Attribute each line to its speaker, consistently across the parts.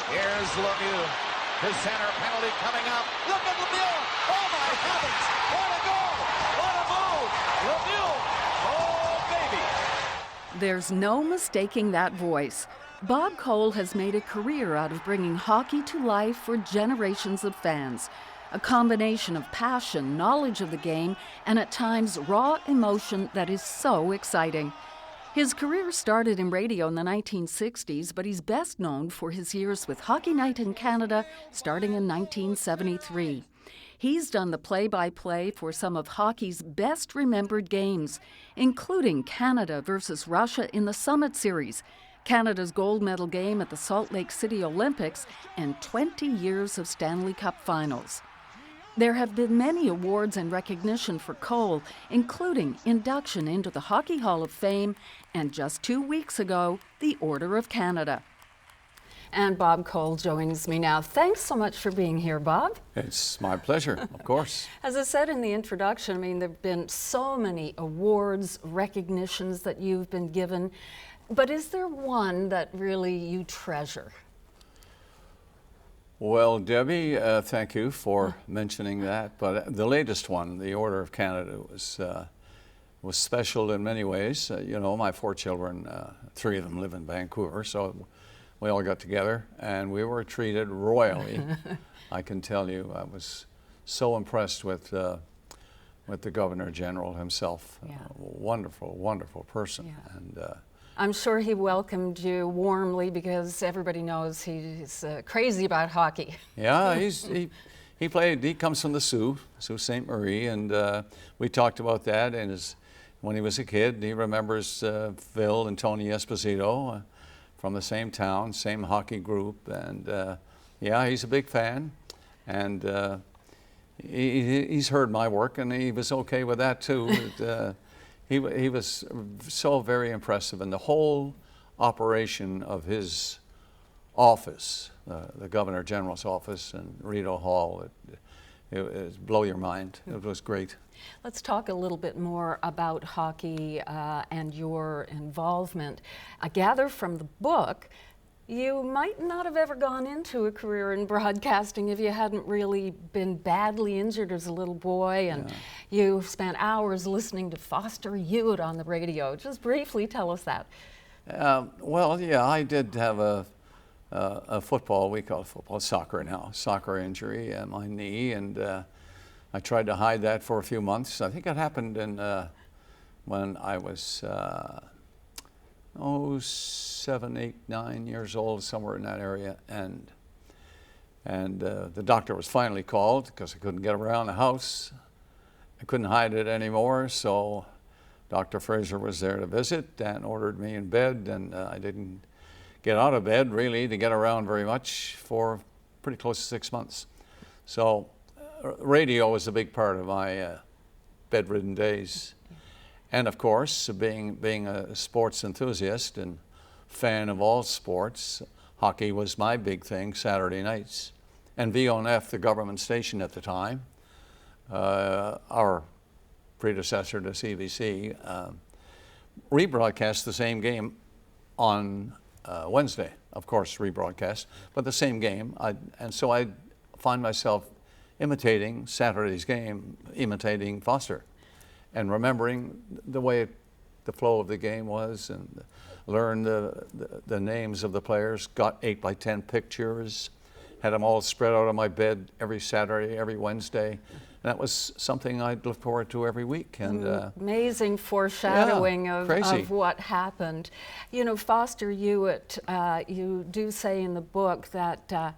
Speaker 1: Here's Lemieux. To center, penalty coming up. Look at Lemieux. Oh, my heavens. What a goal. What a move. Lemieux. Oh, baby.
Speaker 2: There's no mistaking that voice. Bob Cole has made a career out of bringing hockey to life for generations of fans. A combination of passion, knowledge of the game, and at times raw emotion that is so exciting. His career started in radio in the 1960s, but he's best known for his years with Hockey Night in Canada starting in 1973. He's done the play-by-play for some of hockey's best remembered games, including Canada versus Russia in the Summit Series, Canada's gold medal game at the Salt Lake City Olympics, and 20 years of Stanley Cup finals. There have been many awards and recognition for Cole, including induction into the Hockey Hall of Fame and just 2 weeks ago, the Order of Canada. And Bob Cole joins me now. Thanks so much for being here, Bob.
Speaker 3: It's my pleasure, of course.
Speaker 2: As I said in the introduction, I mean, there have been so many awards, recognitions that you've been given, but is there one that really you treasure?
Speaker 3: Well, Debbie, thank you for mentioning that. But the latest one, the Order of Canada, was special in many ways. You know, my 4 children, 3 of them live in Vancouver, so we all got together and we were treated royally. I can tell you, I was so impressed with the Governor General himself.
Speaker 2: Yeah.
Speaker 3: Wonderful, wonderful person.
Speaker 2: Yeah.
Speaker 3: And
Speaker 2: I'm sure he welcomed you warmly because everybody knows he's crazy about hockey.
Speaker 3: Yeah, he comes from the Sault Ste. Marie, and we talked about that. And when he was a kid, he remembers Phil and Tony Esposito from the same town, same hockey group, and yeah, he's a big fan, and he's heard my work, and he was okay with that too. He was so very impressive, and the whole operation of his office, the Governor General's office in Rideau Hall, it blow your mind. It was great.
Speaker 2: Let's talk a little bit more about hockey and your involvement. I gather from the book, you might not have ever gone into a career in broadcasting if you hadn't really been badly injured as a little boy, and you spent hours listening to Foster Hewitt on the radio. Just briefly tell us that.
Speaker 3: Well, yeah, I did have a football, we call it football, soccer now, soccer injury in my knee, and I tried to hide that for a few months. I think it happened when I was 7, 8, 9 years old, somewhere in that area, and the doctor was finally called because I couldn't get around the house. I couldn't hide it anymore, so Dr. Fraser was there to visit and ordered me in bed, and I didn't get out of bed really to get around very much for pretty close to 6 months. So radio was a big part of my bedridden days. And of course, being a sports enthusiast and fan of all sports, hockey was my big thing Saturday nights. And VONF, the government station at the time, our predecessor to CBC, rebroadcast the same game on Wednesday, of course, rebroadcast, but the same game. And so I find myself imitating Saturday's game, imitating Foster, and remembering the way the flow of the game was, and learned the names of the players, got 8x10 pictures, had them all spread out on my bed every Saturday, every Wednesday. And that was something I'd look forward to every week. And
Speaker 2: amazing foreshadowing of what happened. You know, Foster Hewitt, you do say in the book that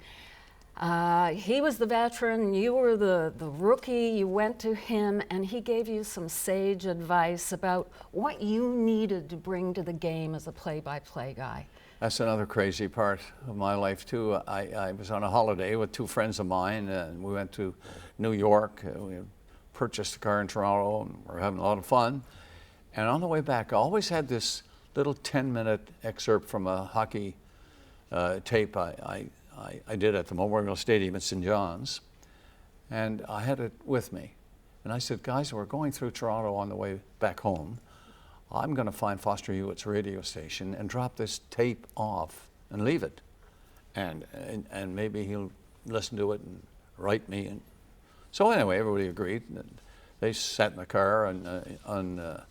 Speaker 2: he was the veteran, you were the rookie, you went to him, and he gave you some sage advice about what you needed to bring to the game as a play-by-play guy.
Speaker 3: That's another crazy part of my life too. I was on a holiday with 2 friends of mine, and we went to New York. We purchased a car in Toronto, and we were having a lot of fun. And on the way back, I always had this little 10-minute excerpt from a hockey tape I did at the Memorial Stadium at St. John's, and I had it with me. And I said, guys, we're going through Toronto on the way back home. I'm going to find Foster Hewitt's radio station and drop this tape off and leave it. and maybe he'll listen to it and write me. And so anyway, everybody agreed. They sat in the car on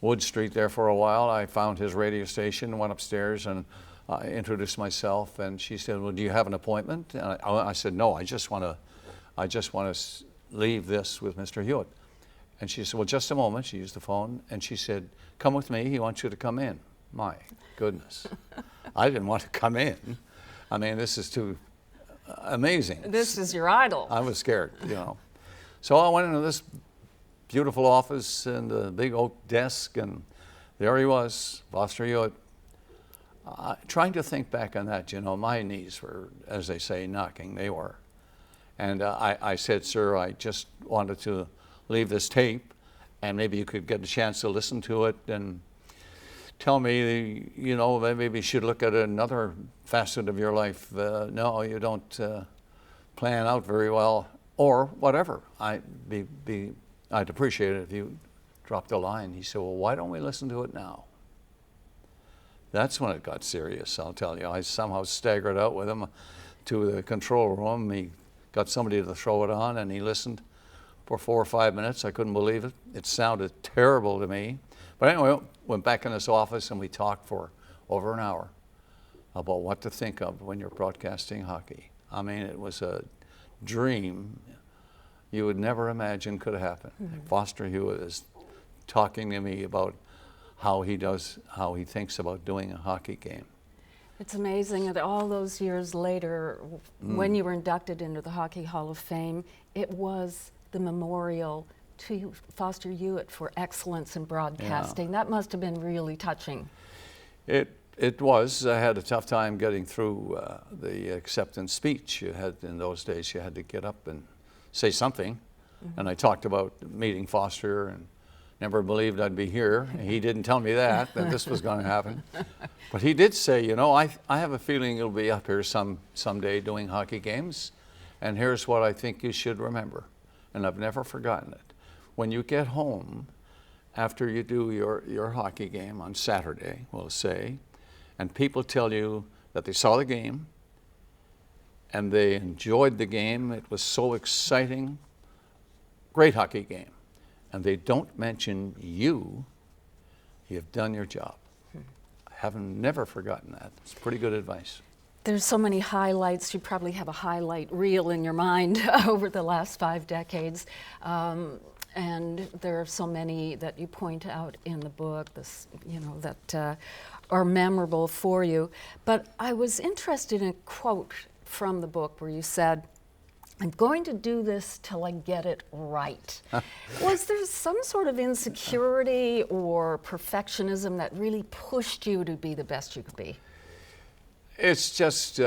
Speaker 3: Wood Street there for a while. I found his radio station, went upstairs, and I introduced myself. And she said, "Well, do you have an appointment?" And I said, "No, I just want to leave this with Mr. Hewitt." And she said, "Well, just a moment." She used the phone, and she said, "Come with me. He wants you to come in." My goodness, I didn't want to come in. I mean, this is too amazing.
Speaker 4: This is your idol.
Speaker 3: I was scared, you know. So I went into this beautiful office and the big oak desk, and there he was, Foster Hewitt. Trying to think back on that, you know, my knees were, as they say, knocking. They were. And I said, "Sir, I just wanted to leave this tape, and maybe you could get a chance to listen to it and tell me, you know, maybe you should look at another facet of your life. No, you don't plan out very well, or whatever. I'd appreciate it if you dropped a line." He said, "Well, why don't we listen to it now?" That's when it got serious, I'll tell you. I somehow staggered out with him to the control room. He got somebody to throw it on, and he listened for 4 or 5 minutes. I couldn't believe it. It sounded terrible to me. But anyway, went back in his office, and we talked for over an hour about what to think of when you're broadcasting hockey. I mean, it was a dream you would never imagine could happen. Mm-hmm. Foster Hewitt is talking to me about how he thinks about doing a hockey game.
Speaker 4: It's amazing that all those years later, when you were inducted into the Hockey Hall of Fame, it was the memorial to Foster Hewitt for excellence in broadcasting. Yeah. That must have been really touching.
Speaker 3: It was. I had a tough time getting through the acceptance speech. You had, in those days, you had to get up and say something. Mm-hmm. And I talked about meeting Foster and never believed I'd be here. He didn't tell me that this was going to happen. But he did say, you know, I have a feeling you'll be up here someday doing hockey games, and here's what I think you should remember. And I've never forgotten it. When you get home after you do your hockey game on Saturday, we'll say, and people tell you that they saw the game and they enjoyed the game, it was so exciting, great hockey game, and they don't mention you've done your job. I haven't never forgotten that. It's pretty good advice.
Speaker 4: There's so many highlights. You probably have a highlight reel in your mind over the last 5 decades. And there are so many that you point out in the book, that are memorable for you. But I was interested in a quote from the book where you said, "I'm going to do this till I get it right." Was there some sort of insecurity or perfectionism that really pushed you to be the best you could be?
Speaker 3: It's just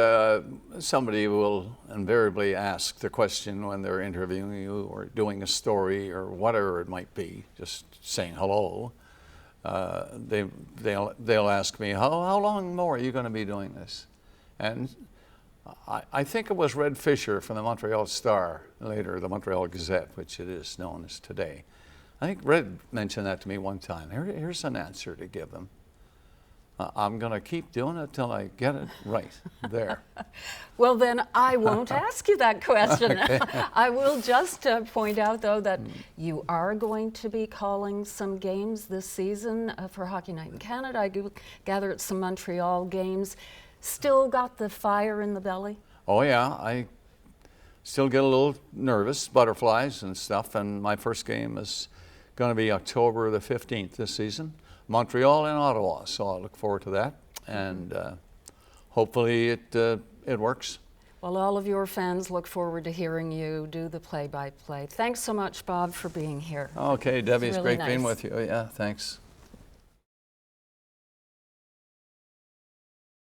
Speaker 3: somebody will invariably ask the question when they're interviewing you or doing a story or whatever it might be, just saying hello. They'll ask me, how long more are you going to be doing this? And I think it was Red Fisher from the Montreal Star, later the Montreal Gazette, which it is known as today. I think Red mentioned that to me one time. Here's an answer to give them. I'm going to keep doing it till I get it right. There.
Speaker 4: Well, then I won't ask you that question.
Speaker 3: Okay.
Speaker 4: I will just point out, though, that you are going to be calling some games this season for Hockey Night in Canada. I gather it's some Montreal games. Still got the fire in the belly?
Speaker 3: Oh, yeah. I still get a little nervous, butterflies and stuff, and my first game is going to be October the 15th this season. Montreal and Ottawa, so I look forward to that, and hopefully it works.
Speaker 4: Well, all of your fans look forward to hearing you do the play-by-play. Thanks so much, Bob, for being here.
Speaker 3: Okay, Debbie, it's
Speaker 4: really
Speaker 3: great being
Speaker 4: nice.
Speaker 3: with you. Yeah, thanks.